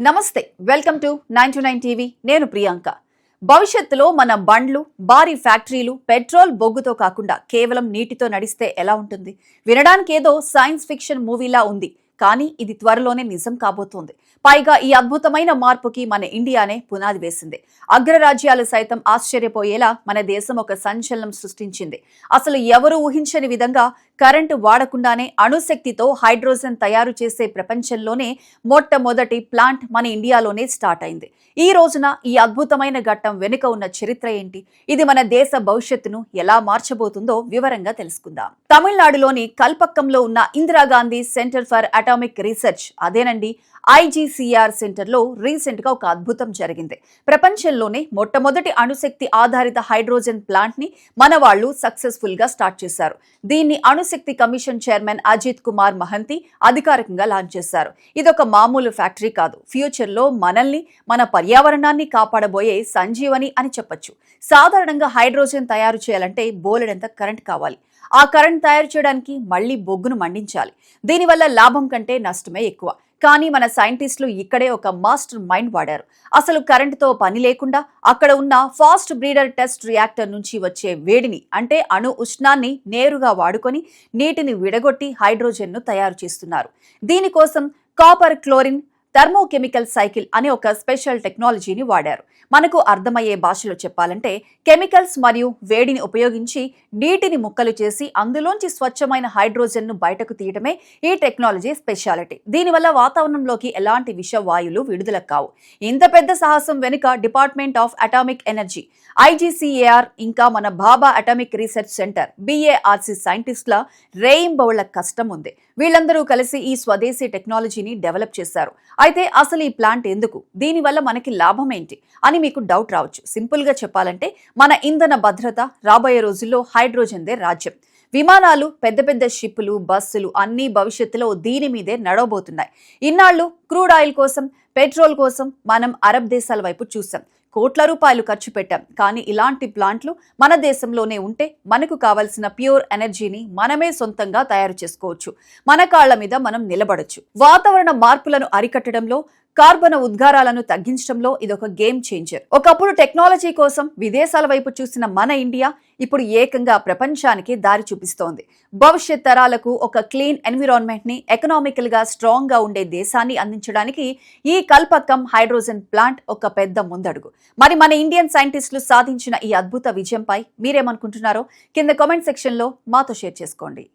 నమస్తే, welcome to 929 TV. నేను ప్రియాంక. భవిష్యత్తులో మన బండ్లు, భారీ ఫ్యాక్టరీలు పెట్రోల్ బొగ్గుతో కాకుండా కేవలం నీటితో నడిస్తే ఎలా ఉంటుంది? వినడానికి ఏదో సైన్స్ ఫిక్షన్ మూవీలా ఉంది, కానీ ఇది త్వరలోనే నిజం కాబోతోంది. పైగా ఈ అద్భుతమైన మార్పుకి మన ఇండియానే పునాది వేసింది. అగ్రరాజ్యాలు సైతం ఆశ్చర్యపోయేలా మన దేశం ఒక సంచలనం సృష్టించింది. అసలు ఎవరు ఊహించని విధంగా కరెంటు వాడకుండానే అణుశక్తితో హైడ్రోజన్ తయారు చేసే ప్రపంచంలోనే మొట్టమొదటి ప్లాంట్ మన ఇండియాలోనే స్టార్ట్ అయింది. ఈ రోజున ఈ అద్భుతమైన ఘట్టం వెనుక ఉన్న చరిత్ర ఏంటి? ఇది మన దేశ భవిష్యత్తును ఎలా మార్చబోతుందో వివరంగా తెలుసుకుందాం. తమిళనాడులోని కల్పక్కంలో ఉన్న Indira Gandhi centre for atomic research, అదేనండి IGCR సెంటర్ లో రీసెంట్ గా ఒక అద్భుతం జరిగింది. ప్రపంచంలోనే మొట్టమొదటి అణుశక్తి ఆధారిత హైడ్రోజన్ ప్లాంట్ ని మన వాళ్ళు సక్సెస్ఫుల్ గా స్టార్ట్ చేశారు. దీన్ని అణుశక్తి కమిషన్ చైర్మన్ అజిత్ కుమార్ మహంతి అధికారికంగా లాంచ్ చేశారు. ఇదొక మామూలు ఫ్యాక్టరీ కాదు, ఫ్యూచర్ లో మనల్ని, మన పర్యావరణాన్ని కాపాడబోయే సంజీవని అని చెప్పొచ్చు. సాధారణంగా హైడ్రోజన్ తయారు చేయాలంటే బోలెడంత కరెంట్ కావాలి. ఆ కరెంట్ తయారు చేయడానికి మళ్లీ బొగ్గును మండించాలి. దీనివల్ల లాభం కంటే నష్టమే ఎక్కువ. కానీ మన సైంటిస్టులు ఇక్కడే ఒక మాస్టర్ మైండ్ వాడారు. అసలు కరెంటుతో పని లేకుండా అక్కడ ఉన్న ఫాస్ట్ బ్రీడర్ టెస్ట్ రియాక్టర్ నుంచి వచ్చే వేడిని, అంటే అణు ఉష్ణాన్ని నేరుగా వాడుకొని నీటిని విడగొట్టి హైడ్రోజన్ను తయారు చేస్తున్నారు. దీనికోసం కాపర్ క్లోరిన్ థర్మోకెమికల్ సైకిల్ అనే ఒక స్పెషల్ టెక్నాలజీని వాడారు. మనకు అర్థమయ్యే భాషలో చెప్పాలంటే కెమికల్స్ మరియు వేడిని ఉపయోగించి నీటిని ముక్కలు చేసి అందులోంచి స్వచ్ఛమైన హైడ్రోజన్ ను బయటకు తీయడమే ఈ టెక్నాలజీ స్పెషాలిటీ. దీనివల్ల వాతావరణంలోకి ఎలాంటి విషవాయువులు విడుదల కావు. ఇంత పెద్ద సాహసం వెనుక department of atomic energy, IGCAR, ఇంకా మన Bhabha atomic research centre BARC సైంటిస్టుల రేయింబవళ్ల కష్టం ఉంది. వీళ్ళందరూ కలిసి ఈ స్వదేశీ టెక్నాలజీని డెవలప్ చేశారు. అయితే అసలు ఈ ప్లాంట్ ఎందుకు, దీనివల్ల మనకి లాభం ఏంటి అని మీకు డౌట్ రావచ్చు. సింపుల్ గా చెప్పాలంటే మన ఇంధన భద్రత, రాబోయే రోజుల్లో హైడ్రోజన్దే రాజ్యం. విమానాలు, పెద్ద పెద్ద షిప్పులు, బస్సులు అన్నీ భవిష్యత్తులో దీని మీదే నడవబోతున్నాయి. ఇన్నాళ్లు క్రూడ్ ఆయిల్ కోసం, పెట్రోల్ కోసం మనం అరబ్ దేశాల వైపు చూసాం, కోట్ల రూపాయలు ఖర్చు పెట్టాం. కానీ ఇలాంటి ప్లాంట్లు మన దేశంలోనే ఉంటే మనకు కావలసిన ప్యూర్ ఎనర్జీని మనమే సొంతంగా తయారు చేసుకోవచ్చు. మన కాళ్ల మీద మనం నిలబడొచ్చు. వాతావరణ మార్పులను అరికట్టడంలో, కార్బన ఉద్గారాలను తగ్గించడంలో ఇదొక గేమ్ చేంజర్. ఒకప్పుడు టెక్నాలజీ కోసం విదేశాల వైపు చూసిన మన ఇండియా ఇప్పుడు ఏకంగా ప్రపంచానికి దారి చూపిస్తోంది. భవిష్యత్ తరాలకు ఒక క్లీన్ ఎన్విరాన్మెంట్ ని, ఎకనామికల్ గా స్ట్రాంగ్ గా ఉండే దేశాన్ని అందించడానికి ఈ కల్పక్కం హైడ్రోజన్ ప్లాంట్ ఒక పెద్ద ముందడుగు. మరి మన ఇండియన్ సైంటిస్టులు సాధించిన ఈ అద్భుత విజయంపై మీరేమనుకుంటున్నారో కింద కామెంట్ సెక్షన్ లో మాతో షేర్ చేసుకోండి.